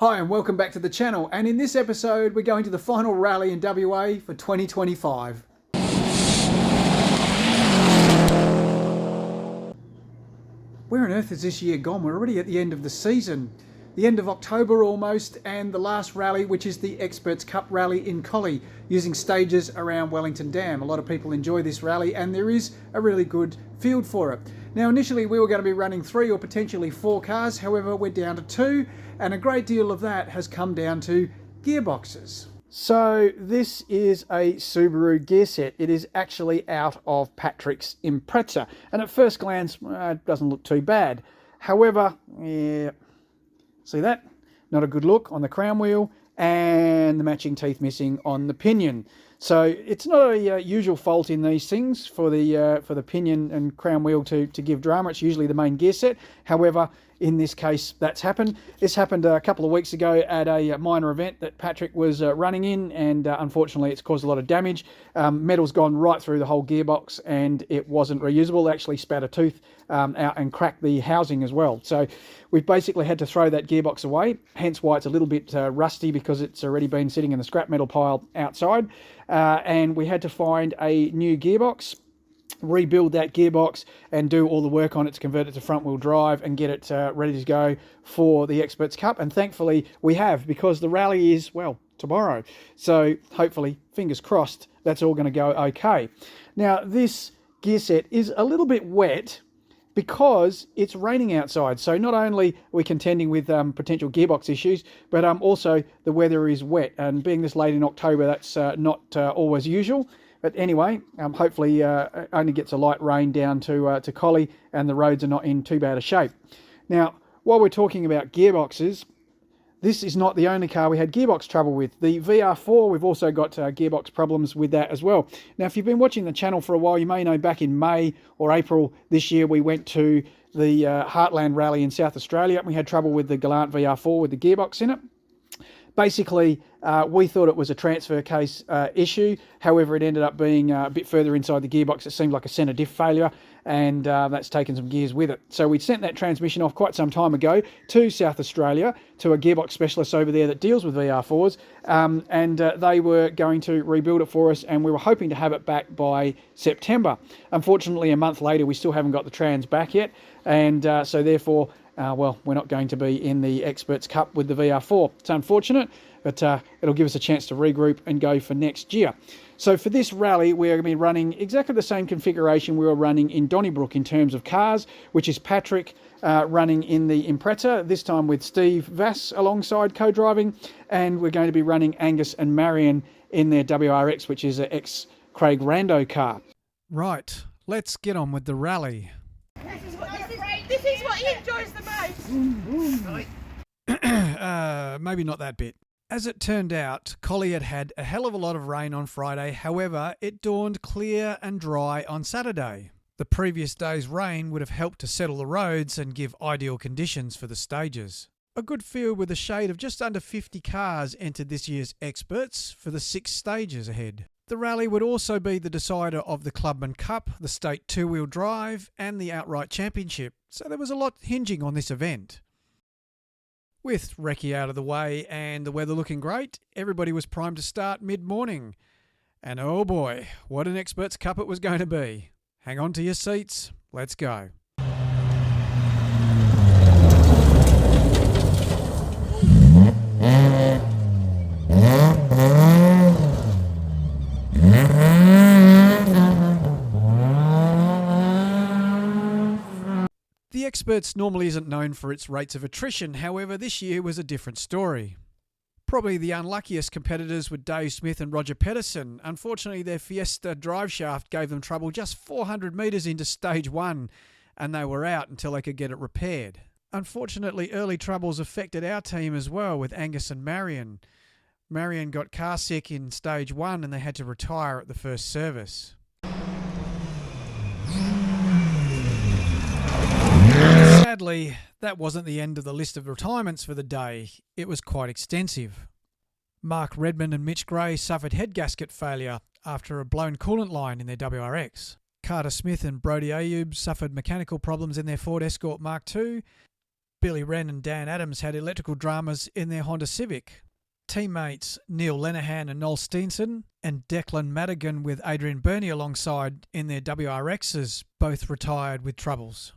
Hi and welcome back to the channel, and in this episode we're going to the final rally in WA for 2025. Where on earth is this year gone? We're already at the end of the season. The end of October almost, and the last rally, which is the Experts Cup rally in Collie, using stages around Wellington Dam. A lot of people enjoy this rally and there is a really good field for it. Now initially we were going to be running 3 or potentially 4 cars, however we're down to 2, and a great deal of that has come down to gearboxes. So this is a Subaru gear set. It is actually out of Patrick's Impreza, and at first glance it doesn't look too bad. However, see that? Not a good look on the crown wheel, and the matching teeth missing on the pinion. So it's not a usual fault in these things for the pinion and crown wheel to give drama. It's usually the main gear set. However, in this case, that's happened. This happened a couple of weeks ago at a minor event that Patrick was running in, and unfortunately it's caused a lot of damage. Metal's gone right through the whole gearbox and it wasn't reusable. It actually spat a tooth out and cracked the housing as well. So we've basically had to throw that gearbox away, hence why it's a little bit rusty, because it's already been sitting in the scrap metal pile outside. And we had to find a new gearbox, rebuild that gearbox and do all the work on it to convert it to front wheel drive and get it ready to go for the Experts Cup. And thankfully we have, because the rally is, well, tomorrow. So hopefully, fingers crossed, that's all going to go okay. Now this gear set is a little bit wet because it's raining outside. So not only are we contending with potential gearbox issues, but also the weather is wet. And being this late in October, that's not always usual. But anyway, hopefully only gets a light rain down to Collie and the roads are not in too bad a shape. Now, while we're talking about gearboxes, this is not the only car we had gearbox trouble with. The VR4, we've also got gearbox problems with that as well. Now, if you've been watching the channel for a while, you may know back in May or April this year, we went to the Heartland Rally in South Australia, and we had trouble with the Gallant VR4 with the gearbox in it. Basically, we thought it was a transfer case issue. However, it ended up being a bit further inside the gearbox. It seemed like a centre diff failure, and that's taken some gears with it. So we'd sent that transmission off quite some time ago to South Australia, to a gearbox specialist over there that deals with VR4s, and they were going to rebuild it for us, and we were hoping to have it back by September. Unfortunately, a month later, we still haven't got the trans back yet, and so therefore, well, we're not going to be in the Experts Cup with the VR4. It's unfortunate, but it'll give us a chance to regroup and go for next year. So for this rally, we're going to be running exactly the same configuration we were running in Donnybrook in terms of cars, which is Patrick running in the Impreza, this time with Steve Vass alongside co-driving, and we're going to be running Angus and Marion in their WRX, which is an ex-Craig Rando car. Right, let's get on with the rally. This is what he enjoys the most. Maybe not that bit. As it turned out, Collie had had a hell of a lot of rain on Friday. However, it dawned clear and dry on Saturday. The previous day's rain would have helped to settle the roads and give ideal conditions for the stages. A good field with a shade of just under 50 cars entered this year's Experts for the 6 stages ahead. The rally would also be the decider of the Clubman Cup, the State Two-Wheel Drive and the Outright Championship, so there was a lot hinging on this event. With recce out of the way and the weather looking great, everybody was primed to start mid-morning. And oh boy, what an Experts Cup it was going to be. Hang on to your seats, let's go. The Experts normally isn't known for its rates of attrition, however this year was a different story. Probably the unluckiest competitors were Dave Smith and Roger Pedersen. Unfortunately, their Fiesta driveshaft gave them trouble just 400 metres into stage 1, and they were out until they could get it repaired. Unfortunately, early troubles affected our team as well with Angus and Marion. Marion got car sick in stage 1 and they had to retire at the first service. Sadly, that wasn't the end of the list of retirements for the day. It was quite extensive. Mark Redmond and Mitch Gray suffered head gasket failure after a blown coolant line in their WRX. Carter Smith and Brodie Ayub suffered mechanical problems in their Ford Escort Mark II, Billy Wren and Dan Adams had electrical dramas in their Honda Civic. Teammates Neil Lenehan and Noel Steenson and Declan Madigan with Adrian Burney alongside in their WRXs both retired with troubles.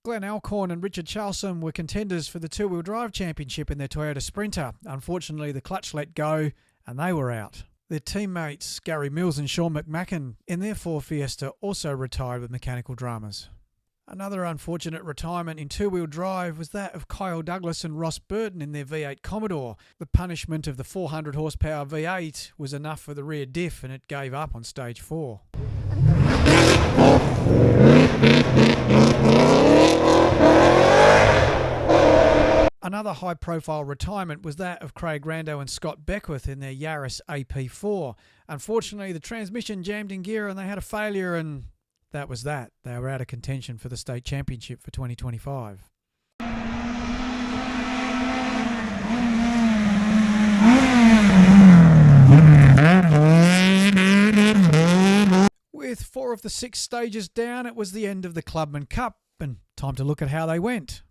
Glenn Alcorn and Richard Charlson were contenders for the two-wheel drive championship in their Toyota Sprinter. Unfortunately, the clutch let go and they were out. Their teammates Gary Mills and Sean McMacken in their Ford Fiesta also retired with mechanical dramas. Another unfortunate retirement in two-wheel drive was that of Kyle Douglas and Ross Burton in their V8 Commodore. The punishment of the 400 horsepower V8 was enough for the rear diff and it gave up on stage 4. Another high-profile retirement was that of Craig Rando and Scott Beckwith in their Yaris AP4. Unfortunately, the transmission jammed in gear and they had a failure and that was that. They were out of contention for the state championship for 2025. With 4 of the 6 stages down, it was the end of the Clubman Cup and time to look at how they went.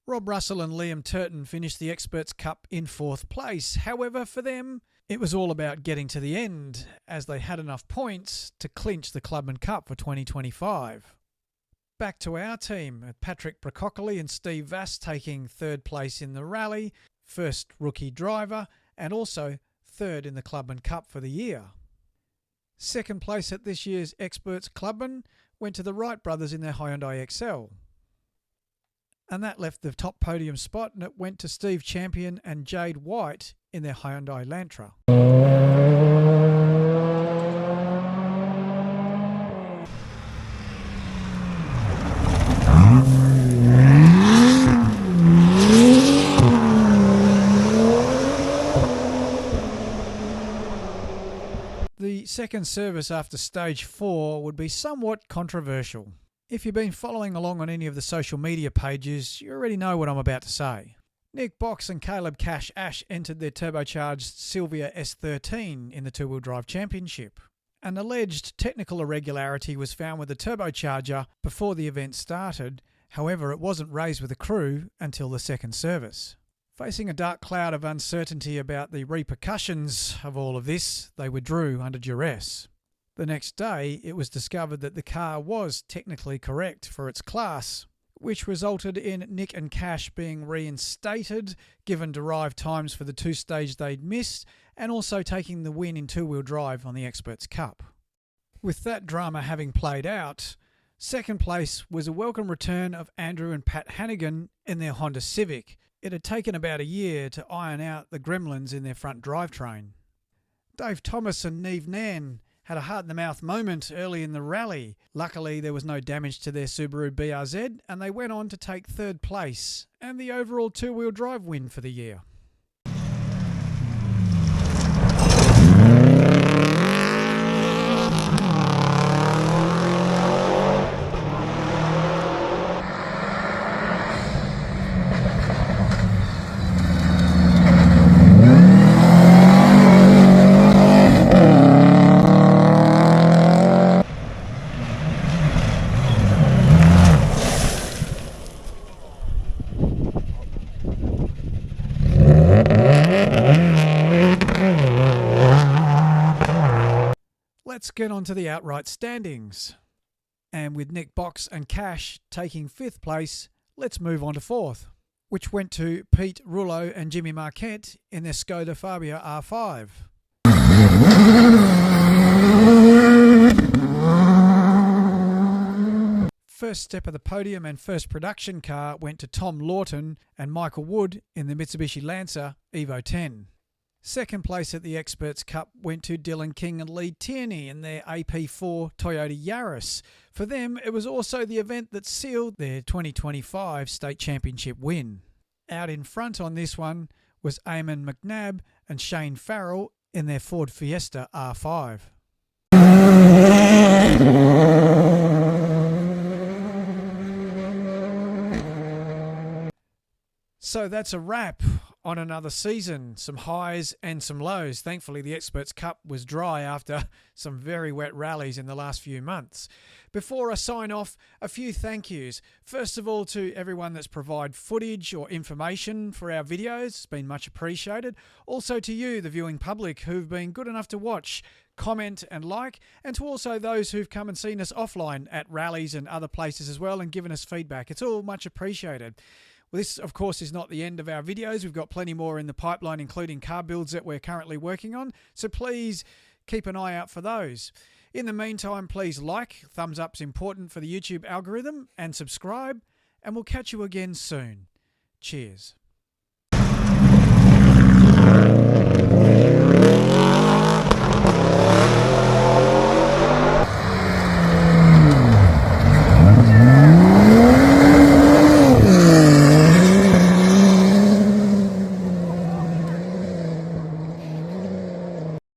Rob Russell and Liam Turton finished the Experts Cup in 4th place. However, for them, it was all about getting to the end, as they had enough points to clinch the Clubman Cup for 2025. Back to our team, Patrick Bracocoli and Steve Vass taking 3rd place in the rally, first rookie driver, and also 3rd in the Clubman Cup for the year. 2nd place at this year's Experts Clubman went to the Wright brothers in their Hyundai XL. And that left the top podium spot and it went to Steve Champion and Jade White in their Hyundai Elantra. The second service after stage 4 would be somewhat controversial. If you've been following along on any of the social media pages, you already know what I'm about to say. Nick Box and Caleb Cash Ash entered their turbocharged Sylvia S13 in the two-wheel drive championship. An alleged technical irregularity was found with the turbocharger before the event started, however it wasn't raised with the crew until the second service. Facing a dark cloud of uncertainty about the repercussions of all of this, they withdrew under duress. The next day, it was discovered that the car was technically correct for its class, which resulted in Nick and Cash being reinstated, given derived times for the 2 stages they'd missed, and also taking the win in two-wheel drive on the Experts Cup. With that drama having played out, second place was a welcome return of Andrew and Pat Hannigan in their Honda Civic. It had taken about a year to iron out the gremlins in their front drivetrain. Dave Thomas and Neve Nan had a heart-in-the-mouth moment early in the rally. Luckily, there was no damage to their Subaru BRZ, and they went on to take 3rd place and the overall two-wheel drive win for the year. Let's get on to the outright standings. And with Nick Box and Cash taking 5th place, let's move on to 4th, which went to Pete Rullo and Jimmy Marquette in their Skoda Fabia R5. First step of the podium and first production car went to Tom Lawton and Michael Wood in the Mitsubishi Lancer Evo 10. Second place at the Experts Cup went to Dylan King and Lee Tierney in their AP4 Toyota Yaris. For them, it was also the event that sealed their 2025 state championship win. Out in front on this one was Eamon McNabb and Shane Farrell in their Ford Fiesta R5. So that's a wrap on another season, some highs and some lows. Thankfully, the Experts Cup was dry after some very wet rallies in the last few months. Before I sign off, a few thank yous. First of all, to everyone that's provided footage or information for our videos. It's been much appreciated. Also to you, the viewing public, who've been good enough to watch, comment and like, and to also those who've come and seen us offline at rallies and other places as well and given us feedback. It's all much appreciated. Well, this, of course, is not the end of our videos. We've got plenty more in the pipeline, including car builds that we're currently working on. So please keep an eye out for those. In the meantime, please like, thumbs up's important for the YouTube algorithm, and subscribe, and we'll catch you again soon. Cheers.